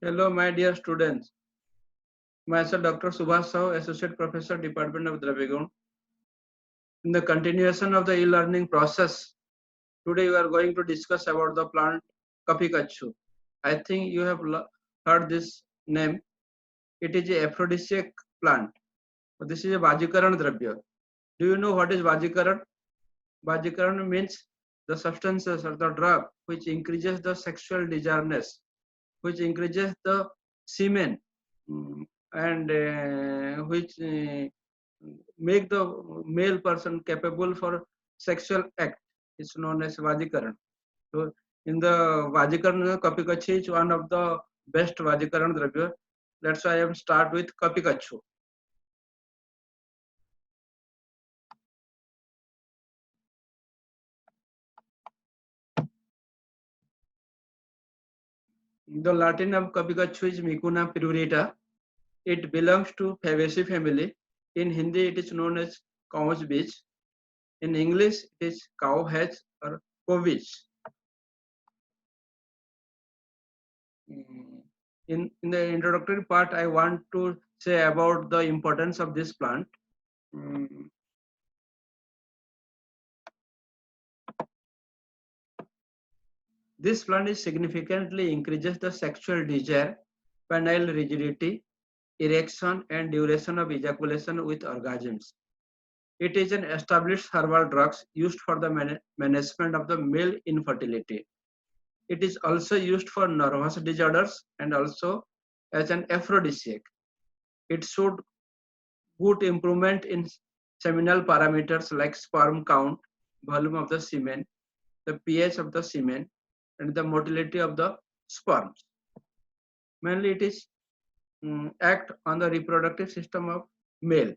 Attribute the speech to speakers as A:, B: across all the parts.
A: Hello, my dear students. Myself, Dr. Subhash Sahu, Associate Professor, Department of Dravigon. In the continuation of the e-learning process, today we are going to discuss about the plant Kapikachu. I think you have heard this name. It is a aphrodisiac plant. This is a Vajikaran Dravya. Do you know what is Vajikaran? Vajikaran means the substances or the drug which increases the sexual desireness, which increases the semen, and which make the male person capable for sexual act. It's known as Vajikaran. So in the Vajikaran, Kapikachi is one of the best Vajikaran Dravya. That's why I am start with Kapikachu. The Latin name Kapikachu is Micuna purulenta. It belongs to Fabaceae family. In Hindi, it is known as cow's beach. In English, it is cow hedge or cowbitch. In the introductory part, I want to say about the importance of this plant. Mm, This plant is significantly increases the sexual desire, penile rigidity, erection, and duration of ejaculation with orgasms. It is an established herbal drug used for the management of the male infertility. It is also used for nervous disorders and also as an aphrodisiac. It showed good improvement in seminal parameters like sperm count, volume of the semen, the pH of the semen, and the motility of the sperms. Mainly, it is act on the reproductive system of male.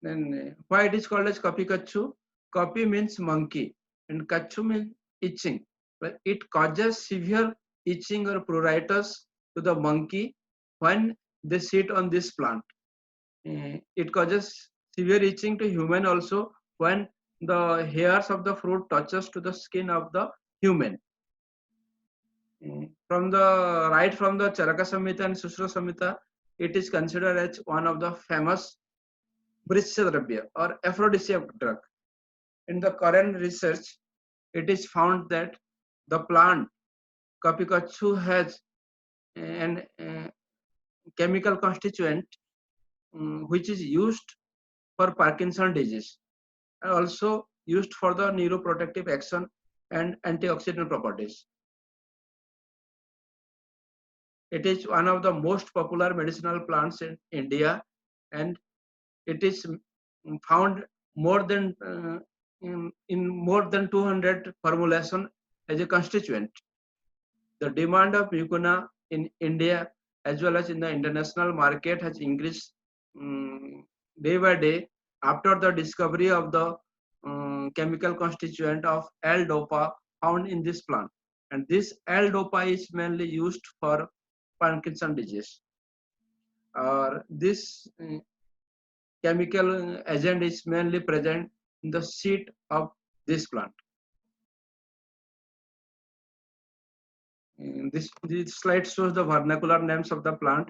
A: Then why it is called as kapikachu? Kapi means monkey, and kachu means itching. But it causes severe itching or pruritus to the monkey when they sit on this plant. It causes severe itching to human also when the hairs of the fruit touches to the skin of the human. From the Charaka Samhita and Susra Samhita, it is considered as one of the famous Brishadravya or aphrodisiac drug. In the current research, it is found that the plant Kapikachu has an chemical constituent which is used for Parkinson disease and also used for the neuroprotective action and antioxidant properties. It is one of the most popular medicinal plants in India, and it is found more than in more than 200 formulation as a constituent. The demand of mucuna in India as well as in the international market has increased day by day after the discovery of the chemical constituent of L-DOPA found in this plant. And this L-DOPA is mainly used for Parkinson disease. This chemical agent is mainly present in the seed of this plant. This slide shows the vernacular names of the plant.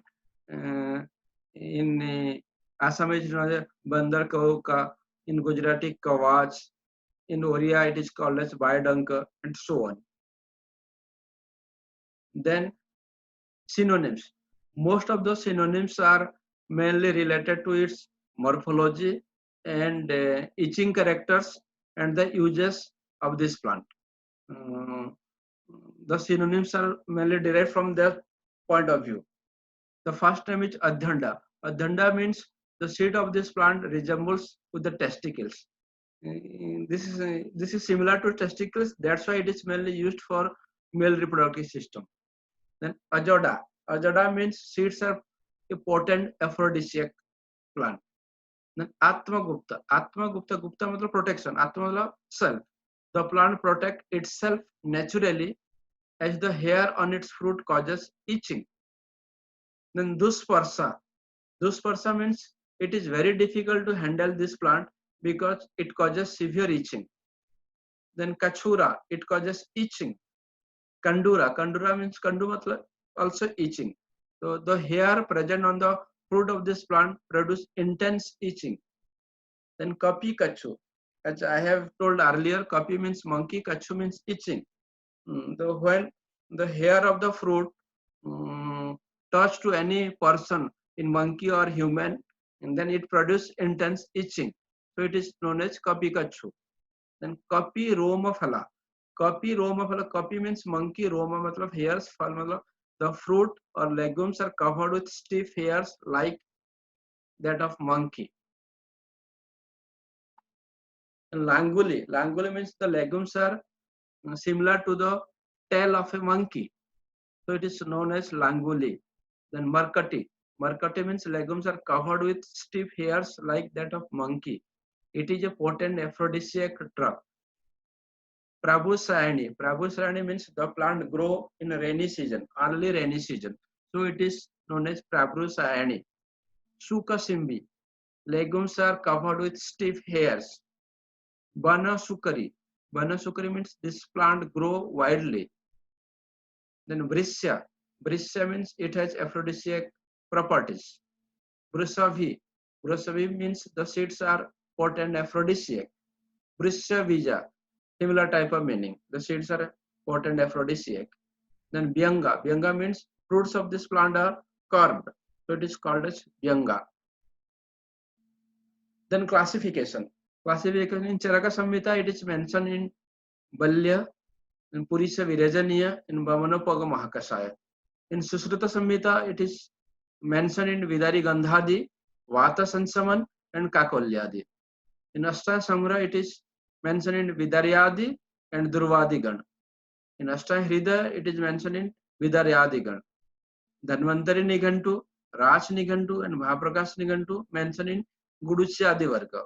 A: In Assamese, it is known as Bandar Kauka, in Gujarati, Kawach, in Oriya, it is called as Baidanka, and so on. Then synonyms. Most of those synonyms are mainly related to its morphology and itching characters and the uses of this plant. The synonyms are mainly derived from their point of view. The first name is Adhanda. Adhanda means the seed of this plant resembles with the testicles. This is similar to testicles. That's why it is mainly used for male reproductive system. Then Ajoda. Ajoda means seeds are a potent aphrodisiac plant. Then Atma Gupta. Atma Gupta. Gupta means protection. Atma means self. The plant protects itself naturally as the hair on its fruit causes itching. Then Dusparsa. Dusparsa means it is very difficult to handle this plant because it causes severe itching. Then Kachura, it causes itching. Kandura. Kandura means kandu matlab also itching. So the hair present on the fruit of this plant produce intense itching. Then kapi kachu. As I have told earlier, kapi means monkey, kachu means itching. When the hair of the fruit touch to any person in monkey or human, and then it produce intense itching. So it is known as kapi kachu. Then kapi roma phala. Kapi roma phala. Kapi means monkey, roma matlab hairs, phal matlab the fruit or legumes are covered with stiff hairs like that of monkey. And languli. Languli means the legumes are similar to the tail of a monkey. So it is known as languli. Then markati. Markati means legumes are covered with stiff hairs like that of monkey. It is a potent aphrodisiac drug. Prabhusayani. Prabhusayani means the plant grow in rainy season, early rainy season. So it is known as Prabhusayani. Sukasimbi. Legumes are covered with stiff hairs. Banasukari. Banasukari means this plant grow widely. Then Brisya. Brisya means it has aphrodisiac properties. Brusavi. Brusavi means the seeds are potent aphrodisiac. Brisya Vija. Similar type of meaning. The seeds are potent aphrodisiac. Then Byanga. Byanga means fruits of this plant are carved. So it is called as Byanga. Then classification. Classification in Charaka Samhita, it is mentioned in Balya, in Purisa Virajaniya, in Bhamanopaga Mahakasaya. In Susruta Samhita, it is mentioned in Vidari Gandhadi, Vata Sansaman, and Kakolyadi. In Ashta Samgra, it is mentioned in Vidaryadi and Durvadigan. In Ashta Hrida, it is mentioned in Vidaryadigan. Dhanvantari Nigantu, Raj Nigantu, and Mahaprakash Nigantu mentioned in Guduchyadi Varga.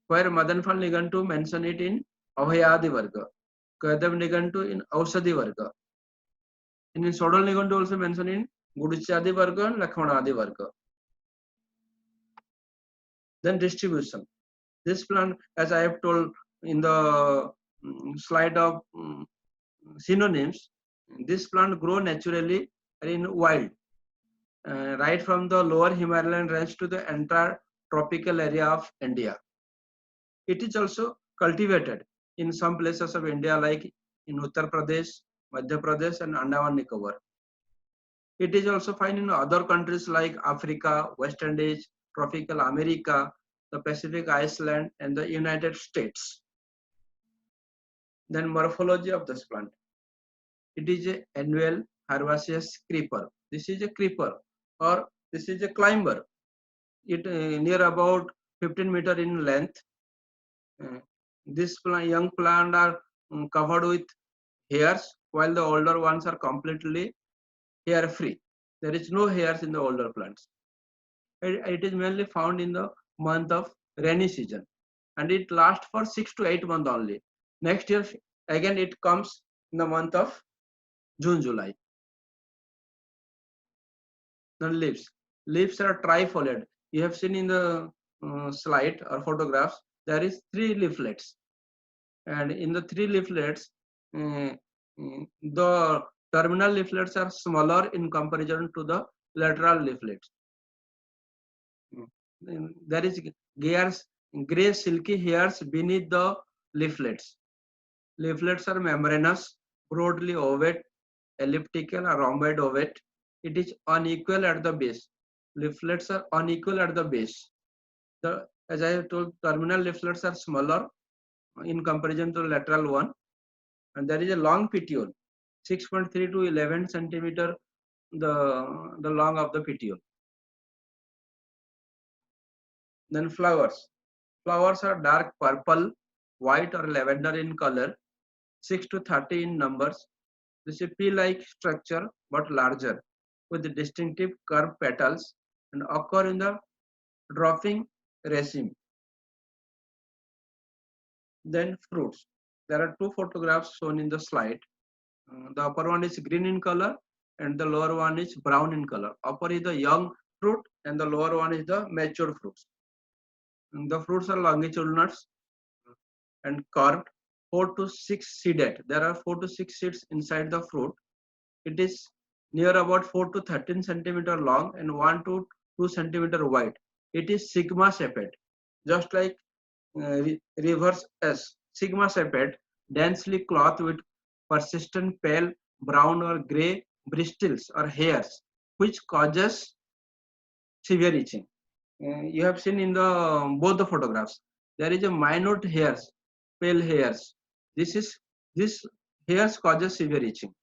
A: Where Madanfal Nigantu mentioned it in Abhayadi Varga. Kadav Nigantu in Ausadi Varga. And in Sodal Nigantu also mentioned in Guduchyadi Varga and Lakshmanadi Varga. Then distribution. This plant, as I have told in the slide of synonyms, this plant grow naturally in wild, right from the lower Himalayan range to the entire tropical area of India. It is also cultivated in some places of India like in Uttar Pradesh, Madhya Pradesh and Andaman Nicobar. It is also found in other countries like Africa, West Indies, tropical America, the Pacific Iceland and the United States. Then morphology of this plant. It is an annual herbaceous creeper. This is a creeper or this is a climber. It near about 15 meter in length. This young plant are covered with hairs while the older ones are completely hair free. There is no hairs in the older plants. It is mainly found in the month of rainy season and it lasts for 6 to 8 months only. Next year again it comes in the month of June, July. The leaves. Leaves are trifoliate. You have seen in the slide or photographs, there is 3 leaflets. And in the 3 leaflets, the terminal leaflets are smaller in comparison to the lateral leaflets. There is gray silky hairs beneath the leaflets. Leaflets are membranous, broadly ovate, elliptical or rhomboid ovate. It is unequal at the base. Leaflets are unequal at the base. As I have told, terminal leaflets are smaller in comparison to the lateral one. And there is a long petiole, 6.3 to 11 centimeter, the long of the petiole. Then flowers. Flowers are dark purple, white or lavender in color, 6 to 30 in numbers. This is a pea-like structure but larger with distinctive curved petals and occur in the dropping raceme. Then fruits. There are 2 photographs shown in the slide. The upper one is green in color and the lower one is brown in color. Upper is the young fruit and the lower one is the mature fruits. And the fruits are longitudinous and curved 4 to 6 seeded. There are 4 to 6 seeds inside the fruit. It is near about 4 to 13 centimeter long and 1 to 2 centimeter wide. It is sigma sepate, just like reverse S. Sigma sepate, densely clothed with persistent pale brown or gray bristles or hairs, which causes severe itching. You have seen in the both the photographs. There is a minute hairs, pale hairs. This hairs causes severe itching.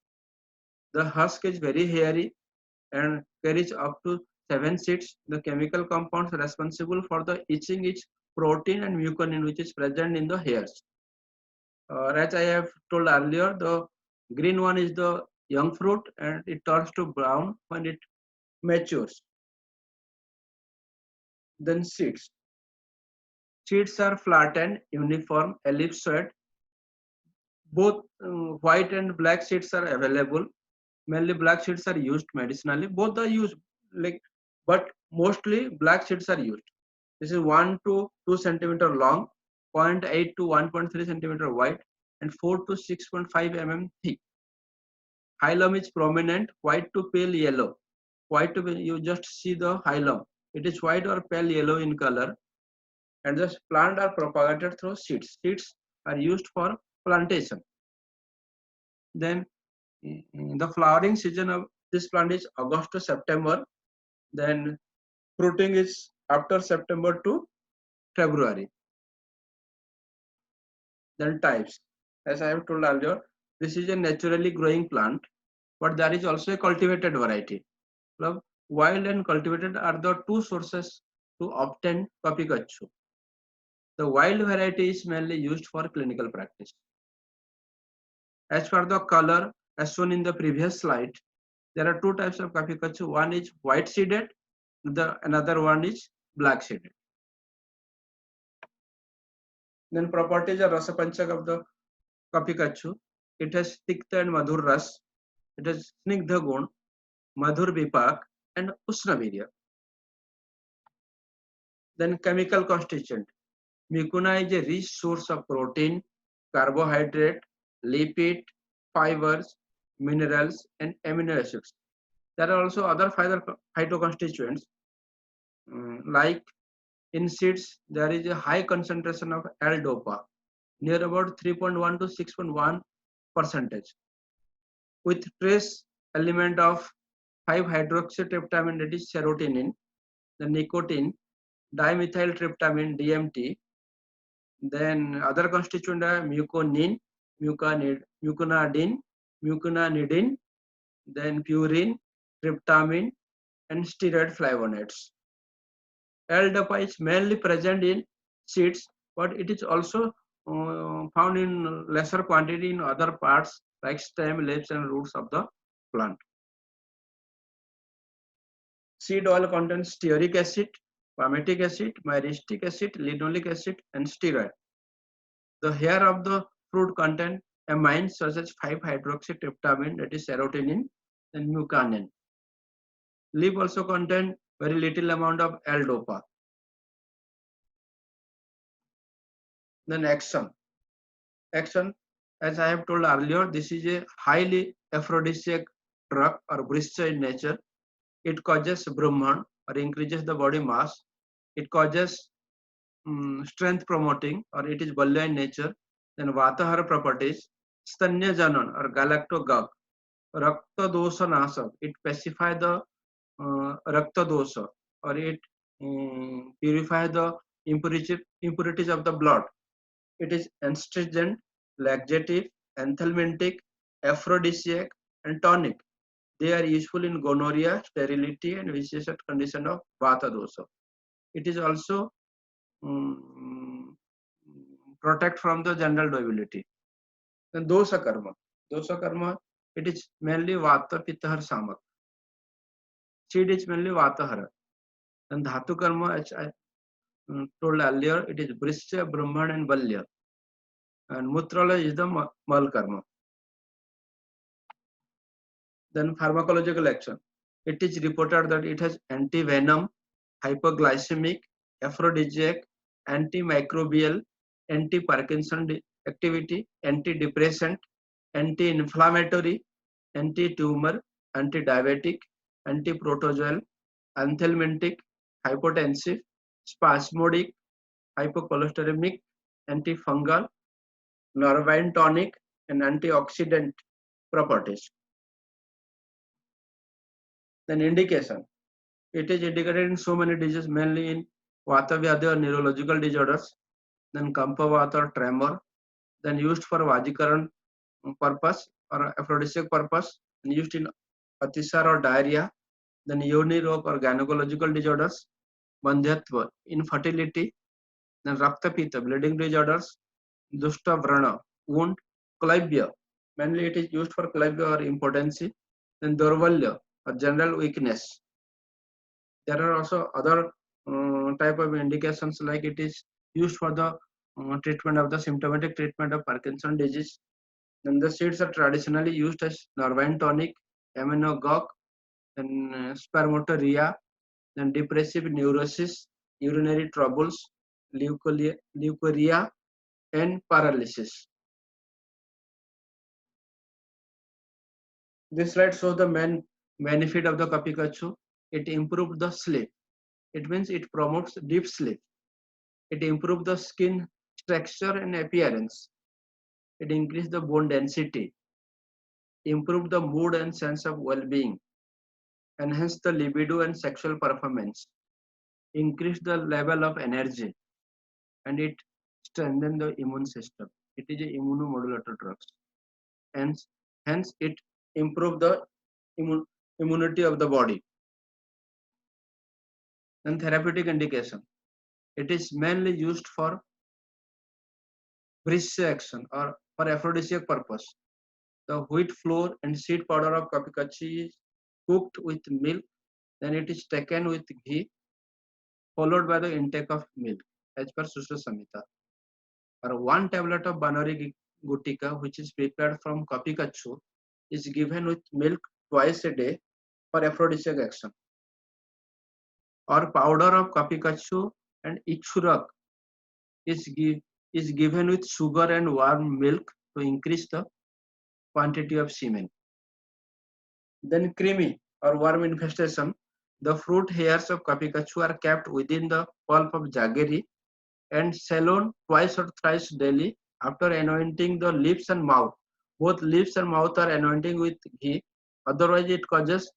A: The husk is very hairy and carries up to 7 seeds. The chemical compounds responsible for the itching is protein and mucinin, which is present in the hairs. As I have told earlier, the green one is the young fruit and it turns to brown when it matures. Then seeds. Seeds are flattened, uniform, ellipsoid. Both white and black seeds are available. Mainly black seeds are used medicinally. Both are used, like, but mostly black seeds are used. This is 1 to 2 centimeter long, 0.8 to 1.3 centimeter wide, and 4 to 6.5 mm thick. Hilum is prominent, white to pale yellow. White to pale, you just see the hilum. It is white or pale yellow in color, and the plant are propagated through seeds. Seeds are used for plantation. Then the flowering season of this plant is August to September. Then fruiting is after September to February. Then types. As I have told earlier, this is a naturally growing plant, but there is also a cultivated variety. Wild and cultivated are the two sources to obtain Kapikachu. The wild variety is mainly used for clinical practice. As for the color, as shown in the previous slide, there are two types of Kapikachu. One is white seeded, another one is black seeded. Then properties of Rasapanchak of the Kapikachu. It has Tikta and Madhur Ras. It has Snigdha Gun, Madhur Vipak, and Usnavirya. Then chemical constituent. Mucuna is a rich source of protein, carbohydrate, lipid, fibers, minerals, and amino acids. There are also other phytoconstituents like in seeds. There is a high concentration of L-DOPA, near about 3.1 to 6.1 percentage, with trace element of 5-hydroxytryptamine, that is serotonin, the nicotine, dimethyltryptamine DMT. Then other constituent are muconin, muconidine, muconidine, then purine, tryptamine, and steroid flavonoids. L-DOPA is mainly present in seeds, but it is also found in lesser quantity in other parts like stem, leaves, and roots of the plant. Seed oil contains stearic acid, palmitic acid, myristic acid, linoleic acid, and steroid. The hair of the fruit contain amines such as 5-hydroxytryptamine, that is serotonin, and mucinin. Leaf also contain very little amount of L-DOPA. Then action. Action, as I have told earlier, this is a highly aphrodisiac drug or brisha in nature. It causes Brahman or increases the body mass. It causes strength promoting, or it is Balya in nature. Then Vatahara properties, Stanya Janan or Galactogag, Rakta Dosa Nasak. It pacifies the Rakta Dosa, or it purifies the impurities of the blood. It is astringent, laxative, anthelmintic, aphrodisiac, and tonic. They are useful in gonorrhea, sterility, and vicious condition of Vata dosa. It is also protect from the general debility. Then dosa karma. Dosa karma, it is mainly Vata Pittahar Samak. Seed is mainly Vatahara. And Dhatu karma, as I told earlier, it is Brisya, Brahman, and Balya. And Mutrala is the Mal karma. Then pharmacological action. It is reported that it has anti-venom, hypoglycemic, aphrodisiac, antimicrobial, anti-Parkinson activity, antidepressant, anti-inflammatory, anti-tumor, anti-diabetic, anti-protozoal, anthelmintic, hypotensive, spasmodic, hypocholesteremic, antifungal, nervine tonic, and antioxidant properties. Then indication. It is indicated in so many diseases, mainly in Vata Vyadhi or neurological disorders, then Kampa Vata or tremor, then used for Vajikaran purpose or aphrodisiac purpose, and used in Atisar or diarrhea, then Yoni Rog or gynecological disorders, Bandhyatva, infertility, then Rakta Pitta, bleeding disorders, Dushta Vrana, wound, Klaibya, mainly it is used for Klaibya or impotency, then Dorvalya or general weakness. There are also other type of indications, like it is used for the treatment of the symptomatic treatment of Parkinson disease. Then the seeds are traditionally used as nervine tonic, aminogogue, and spermatorrhea, then depressive neurosis, urinary troubles, leukorrhea, and paralysis. This slide shows the main benefit of the Kapikachu. It improves the sleep. It means it promotes deep sleep. It improves the skin texture and appearance. It increases the bone density, improve the mood and sense of well-being, enhance the libido and sexual performance, increase the level of energy, and it strengthens the immune system. It is a immunomodulator drug. Hence it improve the immunity of the body. And therapeutic indication. It is mainly used for bristle action or for aphrodisiac purpose. The wheat flour and seed powder of kapikachi is cooked with milk, then it is taken with ghee, followed by the intake of milk, as per Susra Samhita. Or 1 tablet of Banari Gutika, which is prepared from kapikachu, is given with milk twice a day for aphrodisiac action. Or powder of kapikachu and ichurak is given with sugar and warm milk to increase the quantity of semen. Then creamy or worm infestation. The fruit hairs of kapikachu are kept within the pulp of jaggery and salon twice or thrice daily after anointing the lips and mouth. Both lips and mouth are anointing with ghee. Otherwise, it causes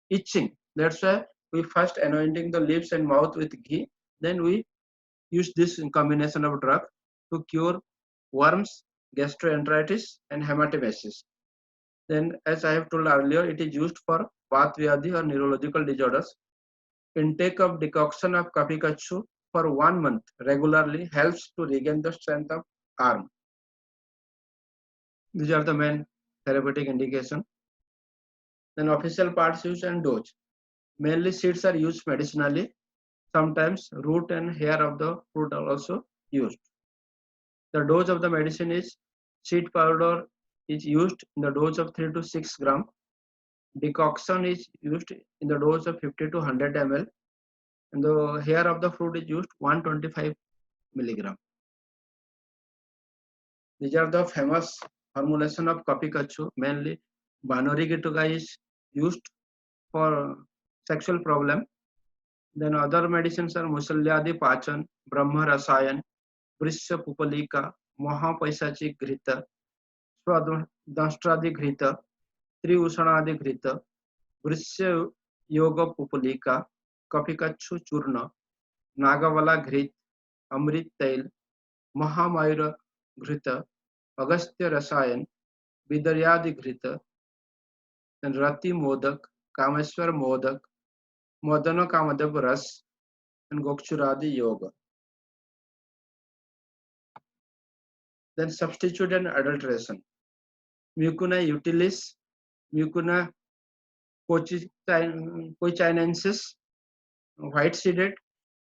A: itching. That's why we first anointing the lips and mouth with ghee. Then we use this combination of drug to cure worms, gastroenteritis, and hematemesis. Then, as I have told earlier, it is used for Vata Vyadhi or neurological disorders. Intake of decoction of kapikachu for 1 month regularly helps to regain the strength of arm. These are the main therapeutic indication. Then official parts used and dose. Mainly seeds are used medicinally. Sometimes root and hair of the fruit are also used. The dose of the medicine is seed powder is used in the dose of 3 to 6 gram. Decoction is used in the dose of 50 to 100 ml. And the hair of the fruit is used 125 milligram. These are the famous formulation of kapikachu. Mainly Banari Gituka is used for sexual problem. Then other medicines are Musalyadi Pachan, Brahma Rasayan, Brisya Pupalika, Mahapaisachik Grita, Swadashtradi Grita, Triusanadi Grita, Brisya Yoga Pupalika, Kapikachu Churna, Nagavala Grit, Amrit Tail, Mahamayura Grita, Agastya Rasayan, Vidaryadi Grita, and Rati Modak, Kameswar Modak, Modana Kamadev Ras, and Gokchuradi Yoga. Then substitute and adulteration. Mucuna utilis, Mucuna cochinensis, white seeded,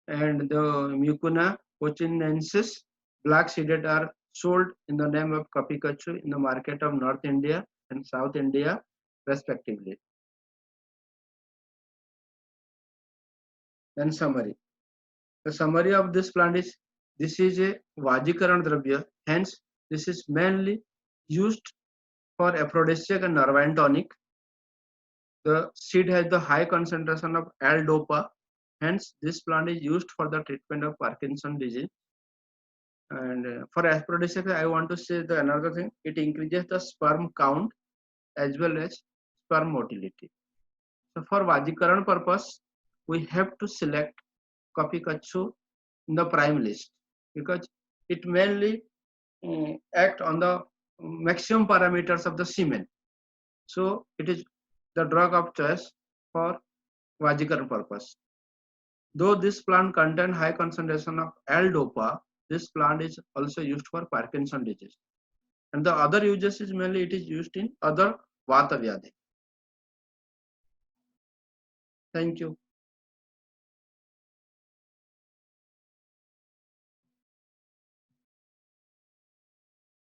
A: and the Mucuna cochinensis, black seeded, are sold in the name of kapikachu in the market of North India and South India respectively. Then summary. The summary of this plant is, this is a Vajikaran Dravya, hence This is mainly used for aphrodisiac and nervine tonic. The seed has the high concentration of L-DOPA. Hence, this plant is used for the treatment of Parkinson's disease. And for aphrodisiac, I want to say the another thing. It increases the sperm count as well as sperm motility. So for Vajikaran purpose, we have to select Coffee Kachu in the prime list because it mainly act on the maximum parameters of the semen. So it is the drug of choice for Vajikaran purpose. Though this plant contains high concentration of L-DOPA, this plant is also used for Parkinson's disease. And the other uses is mainly it is used in other Vata Vyadhi. Thank you.